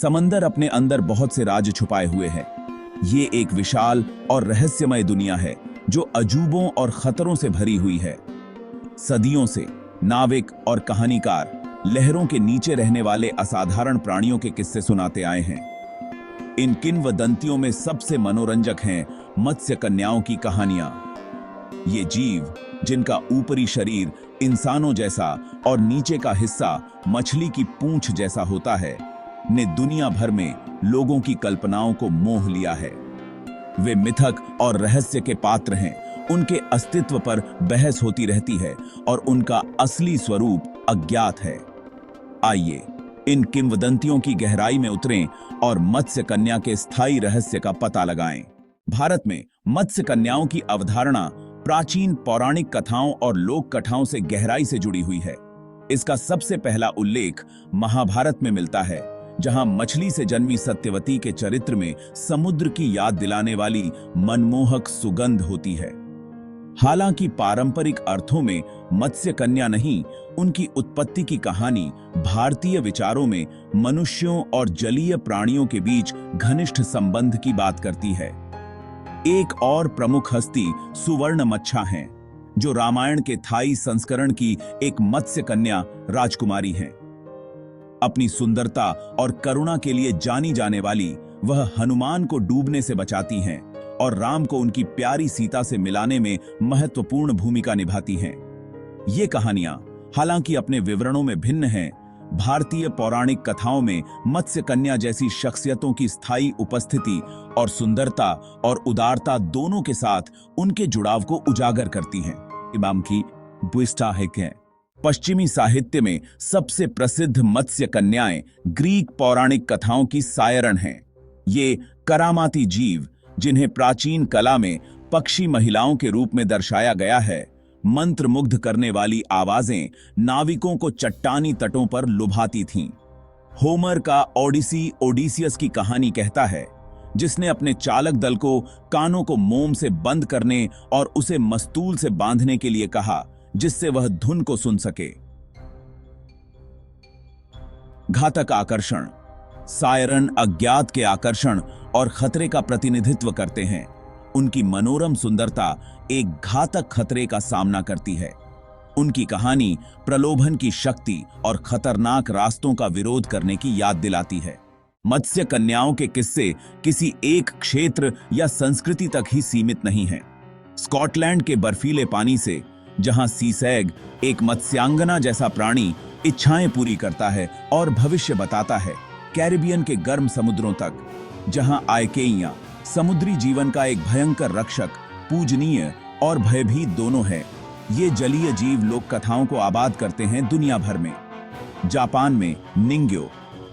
समंदर अपने अंदर बहुत से राज छुपाए हुए है। ये एक विशाल और रहस्यमय दुनिया है जो अजूबों और खतरों से भरी हुई है। सदियों से नाविक और कहानीकार लहरों के नीचे रहने वाले असाधारण प्राणियों के किस्से सुनाते आए हैं। इन किंवदंतियों में सबसे मनोरंजक हैं मत्स्य कन्याओं की कहानियां। ये जीव, जिनका ऊपरी शरीर इंसानों जैसा और नीचे का हिस्सा मछली की पूंछ जैसा होता है, ने दुनिया भर में लोगों की कल्पनाओं को मोह लिया है। वे मिथक और रहस्य के पात्र हैं। उनके अस्तित्व पर बहस होती रहती है और उनका असली स्वरूप अज्ञात है। आइए इन किंवदंतियों की गहराई में उतरें और मत्स्य कन्या के स्थायी रहस्य का पता लगाएं। भारत में मत्स्य कन्याओं की अवधारणा प्राचीन पौराणिक कथाओं और लोक कथाओं से गहराई से जुड़ी हुई है। इसका सबसे पहला उल्लेख महाभारत में मिलता है, जहां मछली से जन्मी सत्यवती के चरित्र में समुद्र की याद दिलाने वाली मनमोहक सुगंध होती है। हालांकि पारंपरिक अर्थों में मत्स्य कन्या नहीं, उनकी उत्पत्ति की कहानी भारतीय विचारों में मनुष्यों और जलीय प्राणियों के बीच घनिष्ठ संबंध की बात करती है। एक और प्रमुख हस्ती सुवर्णमच्छा हैं, जो रामायण के थाई संस्करण की एक मत्स्य कन्या राजकुमारी हैं। अपनी सुंदरता और करुणा के लिए जानी जाने वाली वह हनुमान को डूबने से बचाती हैं और राम को उनकी प्यारी सीता से मिलाने में महत्वपूर्ण भूमिका निभाती हैं। ये कहानियां हालांकि अपने विवरणों में भिन्न हैं, भारतीय पौराणिक कथाओं में मत्स्य कन्या जैसी शख्सियतों की स्थायी उपस्थिति और सुंदरता और उदारता दोनों के साथ उनके जुड़ाव को उजागर करती हैं। इमाम की बुइस्टा है। पश्चिमी साहित्य में सबसे प्रसिद्ध मत्स्य कन्याएं ग्रीक पौराणिक कथाओं की सायरन हैं। ये करामाती जीव, जिन्हें प्राचीन कला में पक्षी महिलाओं के रूप में दर्शाया गया है, मंत्रमुग्ध करने वाली आवाजें नाविकों को चट्टानी तटों पर लुभाती थीं। होमर का ओडिसी ओडिसियस की कहानी कहता है, जिसने अपने चालक दल को कानों को मोम से बंद करने और उसे मस्तूल से बांधने के लिए कहा, जिससे वह धुन को सुन सके। घातक आकर्षण। सायरन अज्ञात के आकर्षण और खतरे का प्रतिनिधित्व करते हैं। उनकी मनोरम सुंदरता एक घातक खतरे का सामना करती है। उनकी कहानी प्रलोभन की शक्ति और खतरनाक रास्तों का विरोध करने की याद दिलाती है। मत्स्य कन्याओं के किस्से किसी एक क्षेत्र या संस्कृति तक ही सीमित नहीं हैं। स्कॉटलैंड के बर्फीले पानी से, जहां सीसैग एक मत्स्यांगना जैसा प्राणी इच्छाएं पूरी करता है और भविष्य बताता है, कैरिबियन के गर्म समुद्रों तक, जहां आयकेइयां समुद्री जीवन का एक भयंकर रक्षक, पूजनीय और भयभीत दोनों है। ये जलीय जीव लोक कथाओं को आबाद करते हैं दुनिया भर में। जापान में निंग्यो,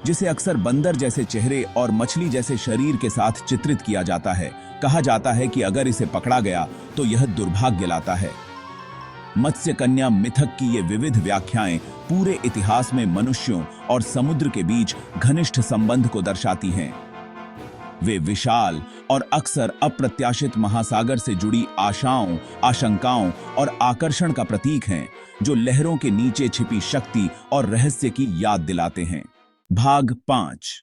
जिसे अक्सर बंदर जैसे चेहरे और मछली जैसे शरीर के साथ चित्रित किया जाता है, कहा जाता है कि अगर इसे पकड़ा गया तो यह दुर्भाग्य लाता है। मत्स्य कन्या मिथक की ये विविध व्याख्याएं पूरे इतिहास में मनुष्यों और समुद्र के बीच घनिष्ठ संबंध को दर्शाती हैं। वे विशाल और अक्सर अप्रत्याशित महासागर से जुड़ी आशाओं, आशंकाओं और आकर्षण का प्रतीक हैं, जो लहरों के नीचे छिपी शक्ति और रहस्य की याद दिलाते हैं। भाग 5।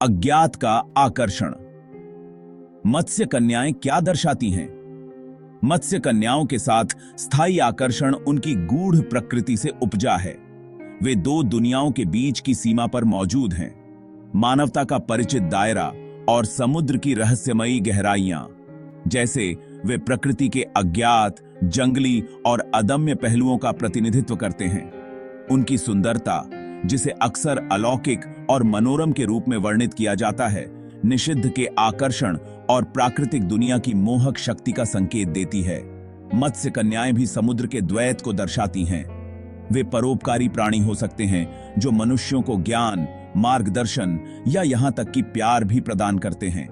अज्ञात का आकर्षण। मत्स्य कन्याएं क्या दर्शाती हैं? मत्स्य कन्याओं के साथ स्थायी आकर्षण उनकी गूढ़ प्रकृति से उपजा है। वे दो दुनियाओं के बीच की सीमा पर मौजूद हैं, मानवता का परिचित दायरा और समुद्र की रहस्यमयी गहराइयां। जैसे वे प्रकृति के अज्ञात, जंगली और अदम्य पहलुओं का प्रतिनिधित्व करते हैं। उनकी सुंदरता, जिसे अक्सर अलौकिक और मनोरम के रूप में वर्णित किया जाता है, निषिद्ध के आकर्षण और प्राकृतिक दुनिया की मोहक शक्ति का संकेत देती है। मत्स्य कन्याएं भी समुद्र के द्वैत को दर्शाती हैं। वे परोपकारी प्राणी हो सकते हैं, जो मनुष्यों को ज्ञान, मार्गदर्शन या यहां तक कि प्यार भी प्रदान करते हैं।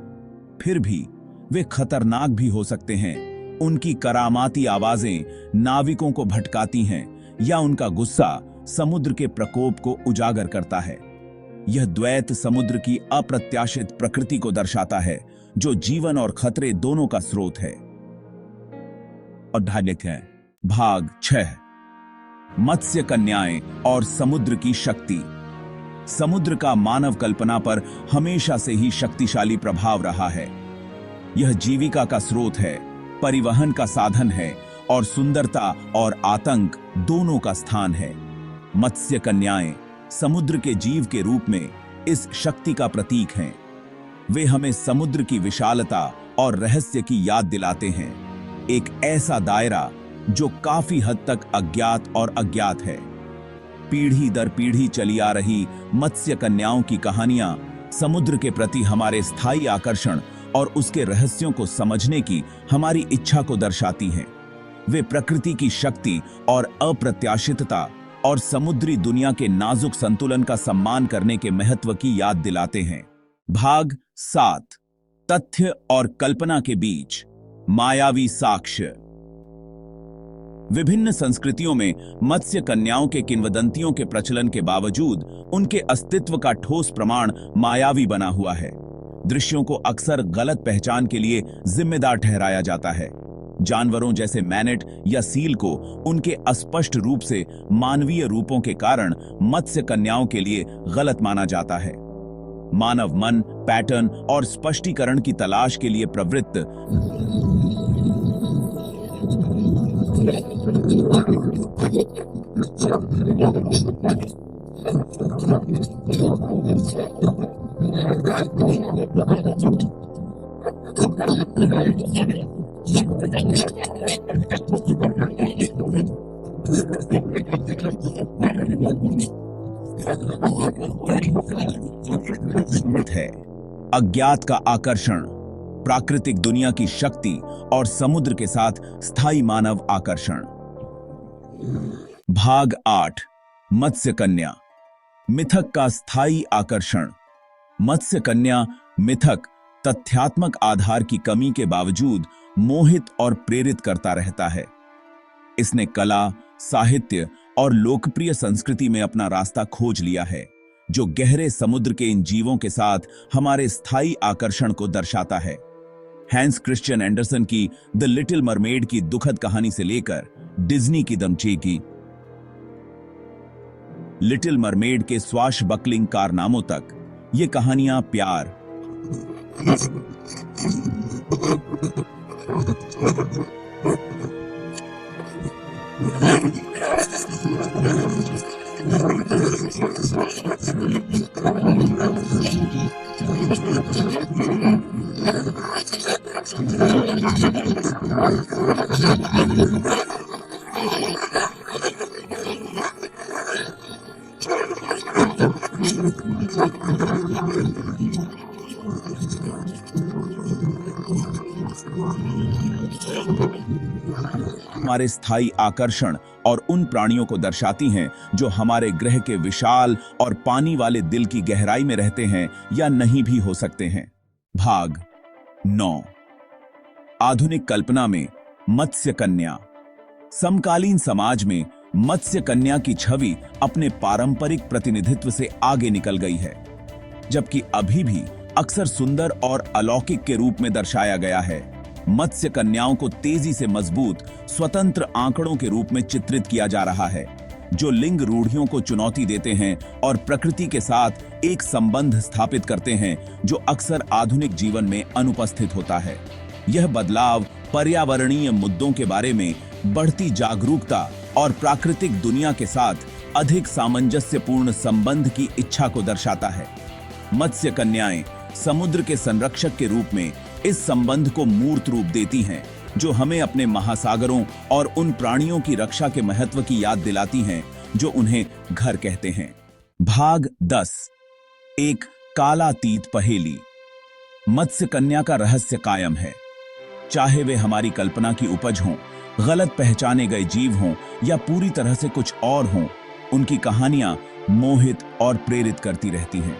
फिर भी वे खतरनाक भी हो सकते हैं। उनकी करामाती आवाजें नाविकों को भटकाती हैं या उनका गुस्सा समुद्र के प्रकोप को उजागर करता है। यह द्वैत समुद्र की अप्रत्याशित प्रकृति को दर्शाता है, जो जीवन और खतरे दोनों का स्रोत है। और ढालिक है। भाग 6। मत्स्य कन्याएं और समुद्र की शक्ति। समुद्र का मानव कल्पना पर हमेशा से ही शक्तिशाली प्रभाव रहा है। यह जीविका का स्रोत है, परिवहन का साधन है और सुंदरता और आतंक दोनों का स्थान है। मत्स्य कन्याएं समुद्र के जीव के रूप में इस शक्ति का प्रतीक हैं। वे हमें समुद्र की विशालता और रहस्य की याद दिलाते हैं, एक ऐसा दायरा जो काफी हद तक अज्ञात और अज्ञात है। पीढ़ी दर पीढ़ी चली आ रही मत्स्य कन्याओं की कहानियां समुद्र के प्रति हमारे स्थायी आकर्षण और उसके रहस्यों को समझने की हमारी इच्छा को दर्शाती हैं। वे प्रकृति की शक्ति और अप्रत्याशितता और समुद्री दुनिया के नाजुक संतुलन का सम्मान करने के महत्व की याद दिलाते हैं। भाग 7, तथ्य और कल्पना के बीच मायावी साक्ष्य। विभिन्न संस्कृतियों में मत्स्य कन्याओं के किंवदंतियों के प्रचलन के बावजूद उनके अस्तित्व का ठोस प्रमाण मायावी बना हुआ है। दृश्यों को अक्सर गलत पहचान के लिए जिम्मेदार ठहराया जाता है। जानवरों जैसे मैनेट या सील को उनके अस्पष्ट रूप से मानवीय रूपों के कारण मत्स्य कन्याओं के लिए गलत माना जाता है। मानव मन पैटर्न और स्पष्टीकरण की तलाश के लिए प्रवृत्त है। अज्ञात का आकर्षण, प्राकृतिक दुनिया की शक्ति और समुद्र के साथ स्थायी मानव आकर्षण। भाग 8, मत्स्य कन्या, मिथक का स्थायी आकर्षण। मत्स्य कन्या मिथक तथ्यात्मक आधार की कमी के बावजूद मोहित और प्रेरित करता रहता है। इसने कला, साहित्य और लोकप्रिय संस्कृति में अपना रास्ता खोज लिया है, जो गहरे समुद्र के इन जीवों के साथ हमारे स्थायी आकर्षण को दर्शाता है। हैंस क्रिश्चियन एंडरसन की द लिटिल मरमेड की दुखद कहानी से लेकर डिज्नी की दमचेगी, लिटिल मरमेड के स्वाशबकलिंग कारनामों तक, ये कहानियां प्यार, हमारे स्थायी आकर्षण और उन प्राणियों को दर्शाती हैं जो हमारे ग्रह के विशाल और पानी वाले दिल की गहराई में रहते हैं या नहीं भी हो सकते हैं। भाग 9, आधुनिक कल्पना में मत्स्य कन्या। समकालीन समाज में मत्स्य कन्या की छवि अपने पारंपरिक प्रतिनिधित्व से आगे निकल गई है, जबकि अभी भी अक्सर सुंदर और अलौकिक के रूप में दर्शाया गया है। मत्स्य कन्याओं को तेजी से मजबूत, स्वतंत्र आंकड़ों के रूप में चित्रित किया जा रहा है, जो लिंग रूढ़ियों को चुनौती देते हैं और प्रकृति के साथ एक संबंध स्थापित करते हैं जो अक्सर आधुनिक जीवन में अनुपस्थित होता है। यह बदलाव पर्यावरणीय मुद्दों के बारे में बढ़ती जागरूकता और प्राकृतिक दुनिया के साथ अधिक सामंजस्यपूर्ण संबंध की इच्छा को दर्शाता है। मत्स्य कन्याएं समुद्र के संरक्षक के रूप में इस संबंध को मूर्त रूप देती हैं, जो हमें अपने महासागरों और उन प्राणियों की रक्षा के महत्व की याद दिलाती हैं जो उन्हें घर कहते हैं। भाग 10, एक कालातीत पहेली। मत्स्य कन्या का रहस्य कायम है। चाहे वे हमारी कल्पना की उपज हों, गलत पहचाने गए जीव हों या पूरी तरह से कुछ और हों, उनकी कहानियां मोहित और प्रेरित करती रहती हैं।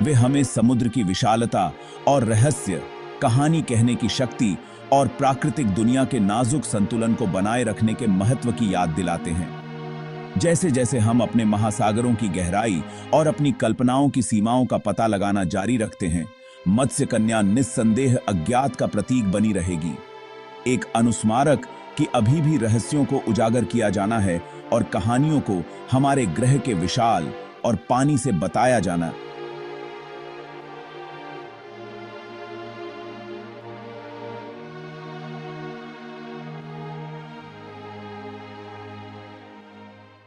वे हमें समुद्र की विशालता और रहस्य, कहानी कहने की शक्ति और प्राकृतिक दुनिया के नाजुक संतुलन को बनाए रखने के महत्व की याद दिलाते हैं। जैसे जैसे हम अपने महासागरों की गहराई और अपनी कल्पनाओं की सीमाओं का पता लगाना जारी रखते हैं, मत्स्य कन्या निस्संदेह अज्ञात का प्रतीक बनी रहेगी, एक अनुस्मारक कि अभी भी रहस्यों को उजागर किया जाना है और कहानियों को हमारे ग्रह के विशाल, और पानी से बताया जाना